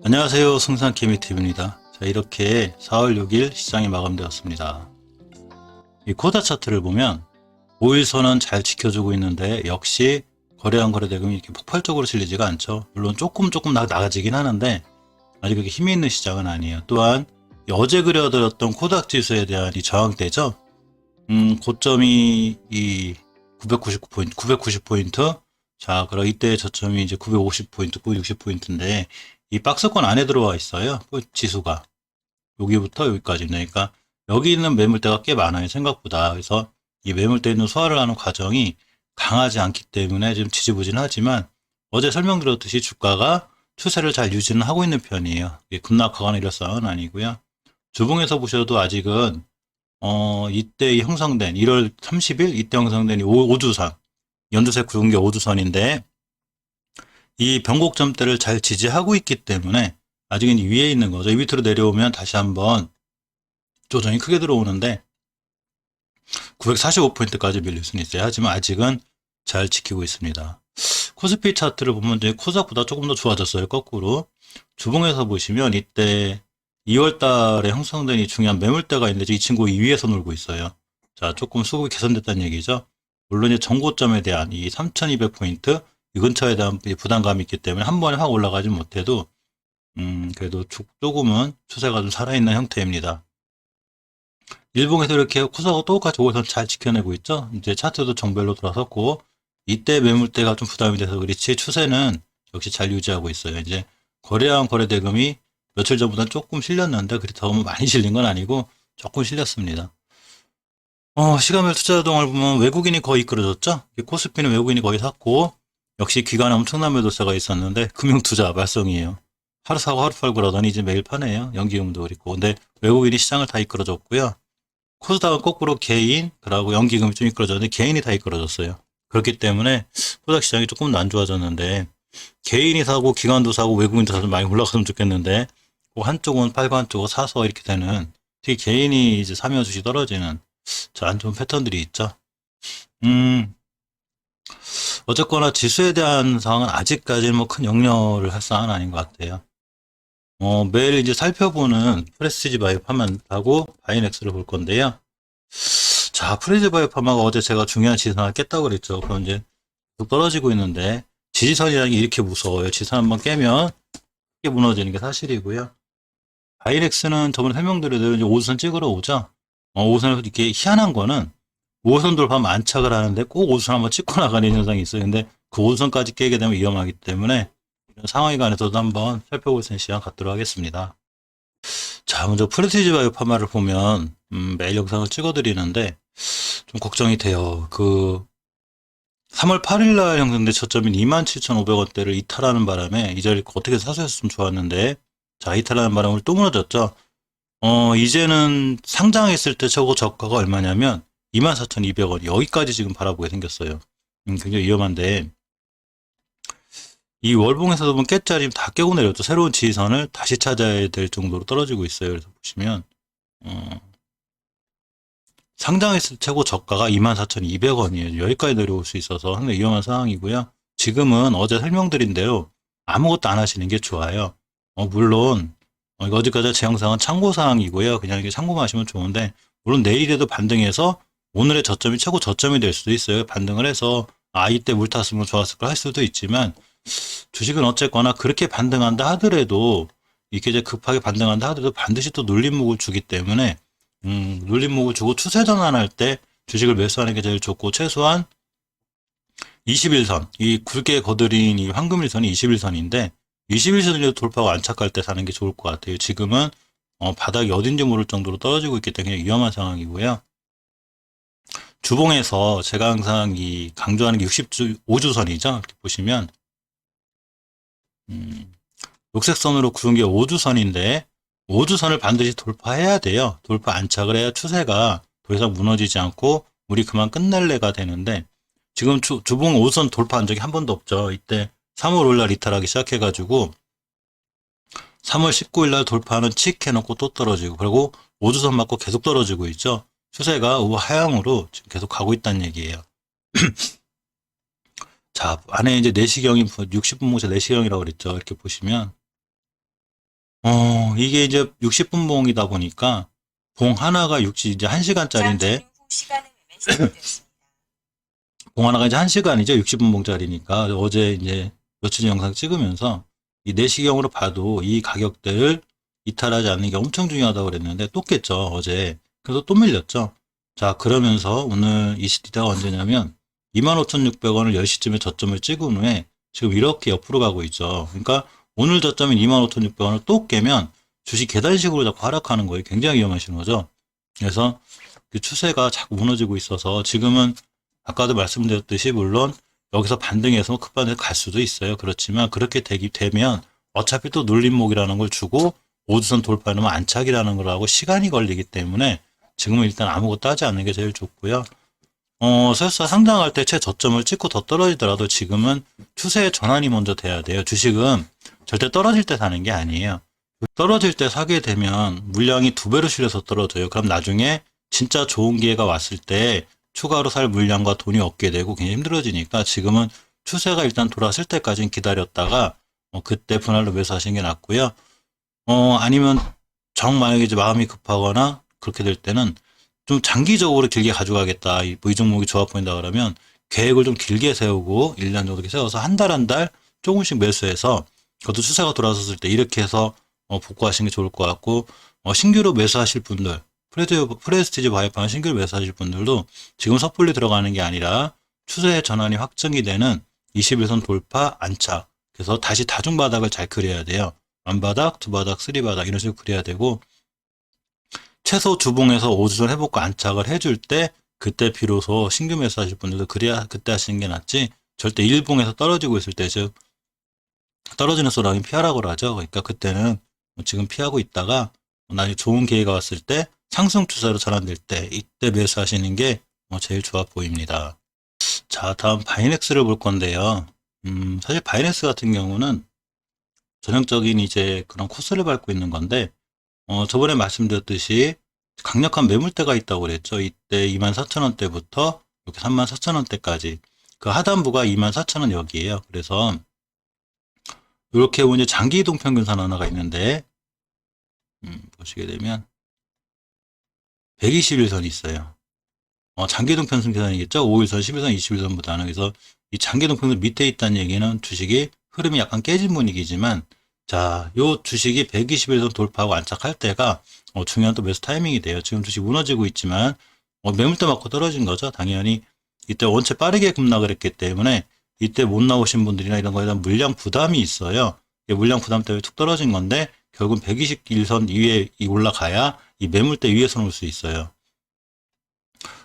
안녕하세요. 승산케미TV입니다. 자, 이렇게 4월 6일 시장이 마감되었습니다. 이 코다 차트를 보면 5일선은 잘 지켜주고 있는데 역시 거래한 거래대금이 이렇게 폭발적으로 실리지가 않죠. 물론 조금 나가지긴 하는데 아직 그렇게 힘이 있는 시장은 아니에요. 또한 어제 그려드렸던 코닥 지수에 대한 이 저항대죠. 고점이 이 990포인트. 자, 그럼 이때 저점이 이제 950포인트, 960포인트인데 이 박스권 안에 들어와 있어요. 지수가. 여기부터 여기까지입니다. 그러니까 여기 있는 매물대가 꽤 많아요. 생각보다. 그래서 이 매물대 있는 소화를 하는 과정이 강하지 않기 때문에 좀 지지부진하지만 어제 설명드렸듯이 주가가 추세를 잘 유지는 하고 있는 편이에요. 급락하거나 이럴 상황은 아니고요. 주봉에서 보셔도 아직은 이때 형성된 1월 30일 이때 형성된 오주선 연두색 굵은 게 오주선인데 이 변곡점대를 잘 지지하고 있기 때문에 아직은 위에 있는 거죠. 이 밑으로 내려오면 다시 한번 조정이 크게 들어오는데 945포인트까지 밀릴 수는 있어요. 하지만 아직은 잘 지키고 있습니다. 코스피 차트를 보면 이제 코스닥보다 조금 더 좋아졌어요. 거꾸로. 주봉에서 보시면 이때 2월 달에 형성된 이 중요한 매물대가 있는데 이 친구 이 위에서 놀고 있어요. 자, 조금 수급이 개선됐다는 얘기죠. 물론 이제 정고점에 대한 이 3200포인트 이 근처에 대한 부담감이 있기 때문에 한 번에 확 올라가지 못해도 그래도 조금은 추세가 좀 살아있는 형태입니다. 일봉에서 이렇게 코스닥하고 똑같이 5선 잘 지켜내고 있죠. 이제 차트도 정별로 돌아섰고 이때 매물대가 좀 부담이 돼서 그렇지 추세는 역시 잘 유지하고 있어요. 이제 거래한 거래대금이 며칠 전보다는 조금 실렸는데 그렇다고 많이 실린 건 아니고 조금 실렸습니다. 시간별 투자동을 보면 외국인이 거의 이끌어줬죠. 코스피는 외국인이 거의 샀고 역시 기관에 엄청난 매도세가 있었는데 금융투자 말썽이에요. 하루 사고 하루 팔고 그러더니 이제 매일 파네요. 연기금도 그렇고. 근데 외국인이 시장을 다 이끌어줬고요. 코스닥은 거꾸로 개인, 그리고 연기금이 좀 이끌어줬는데 개인이 다 이끌어줬어요. 그렇기 때문에 코스닥 시장이 조금 안 좋아졌는데 개인이 사고 기관도 사고 외국인도 사서 많이 올라갔으면 좋겠는데 한쪽은 팔고 한쪽은 사서 이렇게 되는 특히 개인이 이제 사면 주식 떨어지는 안 좋은 패턴들이 있죠. 어쨌거나 지수에 대한 상황은 아직까지는 뭐 큰 영려를 할 상황은 아닌 것 같아요. 매일 이제 살펴보는 프레스티지 바이오파마하고 바이넥스를 볼 건데요. 자, 프레스티지 바이오파마가 어제 제가 중요한 지지선을 깼다고 그랬죠. 그럼 이제 계속 떨어지고 있는데 지지선이라는 게 이렇게 무서워요. 지지선 한번 깨면 크게 무너지는 게 사실이고요. 바이넥스는 저번에 설명드린 대로 이제 5선 찍으러 오죠. 5선을 이렇게 희한한 거는 5선 돌파하면 안착을 하는데 꼭 5선 한번 찍고 나가는 현상이 있어요. 근데 그 5선까지 깨게 되면 위험하기 때문에 이런 상황에 관해서도 한번 살펴볼 수 있는 시간 갖도록 하겠습니다. 자, 먼저 프레스티지 바이오파마를 보면 매일 영상을 찍어드리는데 좀 걱정이 돼요. 3월 8일 날 형성된 저점인 27,500원대를 이탈하는 바람에 이 자리를 어떻게 사수했으면 좋았는데 자, 이탈하는 바람에 오늘 또 무너졌죠. 이제는 상장했을 때 최고 저가가 얼마냐면 24,200원 여기까지 지금 바라보게 생겼어요. 굉장히 위험한데 이 월봉에서도 보면 깨짜리 다 깨고 내렸죠. 새로운 지지선을 다시 찾아야 될 정도로 떨어지고 있어요. 그래서 보시면 상장했을 최고 저가가 24,200원이에요. 여기까지 내려올 수 있어서 상당히 위험한 상황이고요. 지금은 어제 설명드린 대로 아무것도 안 하시는 게 좋아요. 물론 어제까지 제 영상은 참고사항이고요. 그냥 이렇게 참고만 하시면 좋은데 물론 내일에도 반등해서 오늘의 저점이 최고 저점이 될 수도 있어요. 반등을 해서 이때 물 탔으면 좋았을 걸 할 수도 있지만 주식은 어쨌거나 그렇게 반등한다 하더라도 이렇게 이제 급하게 반등한다 하더라도 반드시 또 눌림목을 주기 때문에 눌림목을 주고 추세 전환할 때 주식을 매수하는 게 제일 좋고 최소한 21선 이 굵게 거드린 이 황금일선이 21선인데 21선을 돌파하고 안착할 때 사는 게 좋을 것 같아요. 지금은 바닥이 어딘지 모를 정도로 떨어지고 있기 때문에 위험한 상황이고요. 주봉에서 제가 항상 이 강조하는 게 65주선이죠. 이렇게 보시면 녹색 선으로 그은 게 5주선인데 5주선을 반드시 돌파해야 돼요. 돌파 안착을 해야 추세가 더 이상 무너지지 않고 우리 그만 끝낼래가 되는데 지금 주봉 5선 돌파한 적이 한 번도 없죠. 이때 3월 5일 날 이탈하기 시작해가지고 3월 19일 날 돌파하는 칙 해놓고 또 떨어지고 그리고 5주선 맞고 계속 떨어지고 있죠. 추세가 우하향으로 지금 계속 가고 있다는 얘기예요. 자, 안에 이제 내시경이 60분봉차 내시경이라고 그랬죠. 이렇게 보시면 이게 이제 60분봉이다 보니까 봉 하나가 이제 1시간짜리인데 봉 하나가 이제 1시간이죠. 60분봉짜리니까 어제 이제 며칠 전 영상 찍으면서 이 내시경으로 봐도 이 가격대를 이탈하지 않는 게 엄청 중요하다고 그랬는데 또 깼죠. 어제. 그래서 또 밀렸죠. 자, 그러면서 오늘 이 시대가 언제냐면 25,600원을 10시쯤에 저점을 찍은 후에 지금 이렇게 옆으로 가고 있죠. 그러니까 오늘 저점인 25,600원을 또 깨면 주식 계단식으로 자꾸 하락하는 거예요. 굉장히 위험한 신호죠. 그래서 그 추세가 자꾸 무너지고 있어서 지금은 아까도 말씀드렸듯이 물론 여기서 반등해서 급반등에 갈 수도 있어요. 그렇지만 그렇게 되면 어차피 또 눌림목이라는 걸 주고 5주선 돌파하면 안착이라는 걸 하고 시간이 걸리기 때문에 지금은 일단 아무것도 하지 않는 게 제일 좋고요. 설사 상장할 때 최저점을 찍고 더 떨어지더라도 지금은 추세의 전환이 먼저 돼야 돼요. 주식은 절대 떨어질 때 사는 게 아니에요. 떨어질 때 사게 되면 물량이 2배로 실려서 떨어져요. 그럼 나중에 진짜 좋은 기회가 왔을 때 추가로 살 물량과 돈이 없게 되고 굉장히 힘들어지니까 지금은 추세가 일단 돌아설 때까지는 기다렸다가 그때 분할로 매수하시는 게 낫고요. 아니면 만약에 이제 마음이 급하거나 그렇게 될 때는 좀 장기적으로 길게 가져가겠다. 이 종목이 좋아 보인다 그러면 계획을 좀 길게 세우고 1년 정도 이렇게 세워서 한 달 조금씩 매수해서 그것도 추세가 돌아섰을 때 이렇게 해서 복구하시는 게 좋을 것 같고 신규로 매수하실 분들 프레스티지 바이오팜 신규로 매수하실 분들도 지금 섣불리 들어가는 게 아니라 추세의 전환이 확정이 되는 21선 돌파 안착 그래서 다시 다중바닥을 잘 그려야 돼요. 1바닥, 2바닥, 3바닥 이런 식으로 그려야 되고 최소 주봉에서 5주선 회복과 안착을 해줄 때 그때 비로소 신규 매수하실 분들도 그래야 그때 하시는 게 낫지 절대 일봉에서 떨어지고 있을 때 즉 떨어지는 소랑이 피하라고 하죠. 그러니까 그때는 지금 피하고 있다가 나중에 좋은 기회가 왔을 때 상승 추세로 전환될 때 이때 매수하시는 게 제일 좋아 보입니다. 자, 다음 바이넥스를 볼 건데요. 사실 바이넥스 같은 경우는 전형적인 이제 그런 코스를 밟고 있는 건데 저번에 말씀드렸듯이 강력한 매물대가 있다고 그랬죠. 이때 24,000원대부터 이렇게 34,000원대까지 그 하단부가 24,000원 여기에요. 그래서 이렇게 보면 장기 이동 평균선 하나가 있는데 보시게 되면 121선이 있어요. 장기 이동 평균선이겠죠. 5일선, 11선, 21선보다는 그래서 이 장기 이동 평균선 밑에 있다는 얘기는 주식이 흐름이 약간 깨진 분위기지만 자, 요 주식이 121선 돌파하고 안착할 때가 중요한 또 매수 타이밍이 돼요. 지금 주식 무너지고 있지만 매물대 맞고 떨어진 거죠. 당연히 이때 원체 빠르게 급락을 했기 때문에 이때 못 나오신 분들이나 이런 거에 대한 물량 부담이 있어요. 물량 부담 때문에 툭 떨어진 건데 결국은 121선 위에 올라가야 이 매물대 위에서 놓을 수 있어요.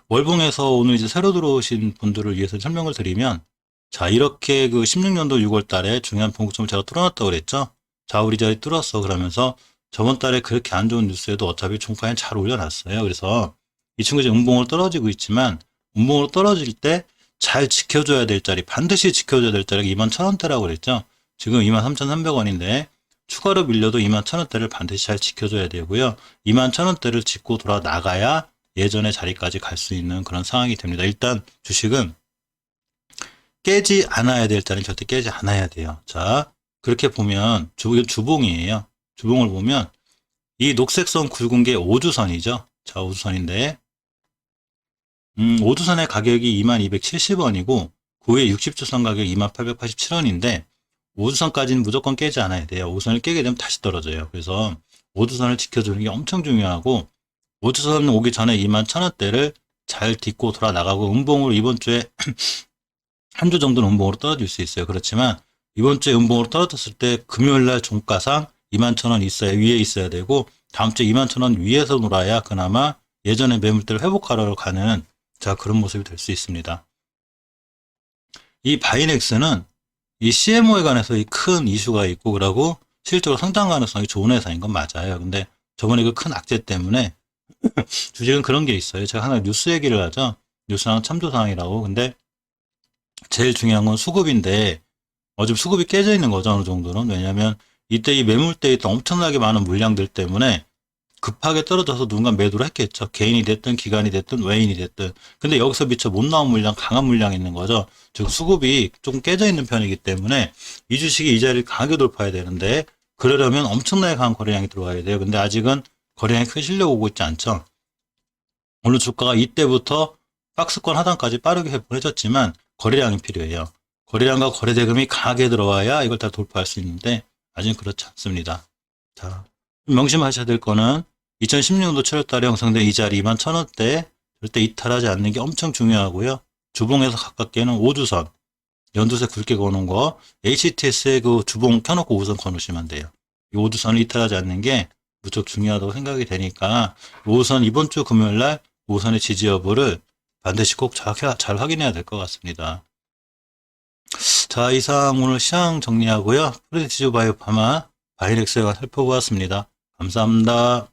월봉에서 오늘 이제 새로 들어오신 분들을 위해서 설명을 드리면 자, 이렇게 그 16년도 6월 달에 중요한 변곡점을 제가 뚫어놨다고 그랬죠. 자, 우리 자리 뚫었어. 그러면서 저번 달에 그렇게 안 좋은 뉴스에도 어차피 종가에 잘 올려놨어요. 그래서 이 친구 지금 음봉으로 떨어지고 있지만 음봉으로 떨어질 때 잘 지켜줘야 될 자리, 반드시 지켜줘야 될 자리가 21,000원대라고 그랬죠. 지금 23,300원인데 추가로 밀려도 21,000원대를 반드시 잘 지켜줘야 되고요. 21,000원대를 짚고 돌아 나가야 예전의 자리까지 갈 수 있는 그런 상황이 됩니다. 일단 주식은 깨지 않아야 될 자리는 절대 깨지 않아야 돼요. 자, 그렇게 보면 주봉이에요. 주봉을 보면 이 녹색선 굵은 게 5주선이죠. 자, 5주선인데 5주선의 가격이 2270원이고 그 후에 60주선 가격이 2887원인데 5주선까지는 무조건 깨지 않아야 돼요. 5주선을 깨게 되면 다시 떨어져요. 그래서 5주선을 지켜주는 게 엄청 중요하고 5주선 오기 전에 21,000원대를 잘 딛고 돌아 나가고 음봉으로 이번 주에 한 주 정도는 음봉으로 떨어질 수 있어요. 그렇지만 이번 주에 음봉으로 떨어졌을 때 금요일날 종가상 21,000원 위에 있어야 되고 다음 주에 21,000원 위에서 놀아야 그나마 예전의 매물대를 회복하러 가는 자 그런 모습이 될 수 있습니다. 이 바이넥스는 이 CMO에 관해서 이 큰 이슈가 있고 그러고 실제로 성장 가능성이 좋은 회사인 건 맞아요. 근데 저번에 그 큰 악재 때문에 주식은 그런 게 있어요. 제가 하나 뉴스 얘기를 하죠. 뉴스랑 참조사항이라고. 근데 제일 중요한 건 수급인데 지금 수급이 깨져 있는 거죠. 어느 정도는. 왜냐하면 이때 이 매물대에 있던 엄청나게 많은 물량들 때문에 급하게 떨어져서 누군가 매도를 했겠죠. 개인이 됐든 기관이 됐든 외인이 됐든. 근데 여기서 미처 못 나온 물량, 강한 물량이 있는 거죠. 즉 수급이 좀 깨져 있는 편이기 때문에 이 주식이 이 자리를 강하게 돌파해야 되는데 그러려면 엄청나게 강한 거래량이 들어와야 돼요. 근데 아직은 거래량이 큰 실력 오고 있지 않죠. 물론 주가가 이때부터 박스권 하단까지 빠르게 회복해졌지만 거래량이 필요해요. 거래량과 거래대금이 강하게 들어와야 이걸 다 돌파할 수 있는데 아직은 그렇지 않습니다. 자, 명심하셔야 될 거는 2016년도 7월달에 형성된 이 자리 21,000원대 절대 이탈하지 않는 게 엄청 중요하고요. 주봉에서 가깝게는 5주선, 연두색 굵게 거는 거, HTS의 그 주봉 켜놓고 5선 거놓으시면 돼요. 이 5주선을 이탈하지 않는 게 무척 중요하다고 생각이 되니까 5선 이번 주 금요일날 5선의 지지 여부를 반드시 꼭 잘 확인해야 될 것 같습니다. 자, 이상 오늘 시황 정리하고요. 프레디티즈 바이오파마 바이렉스가 살펴보았습니다. 감사합니다.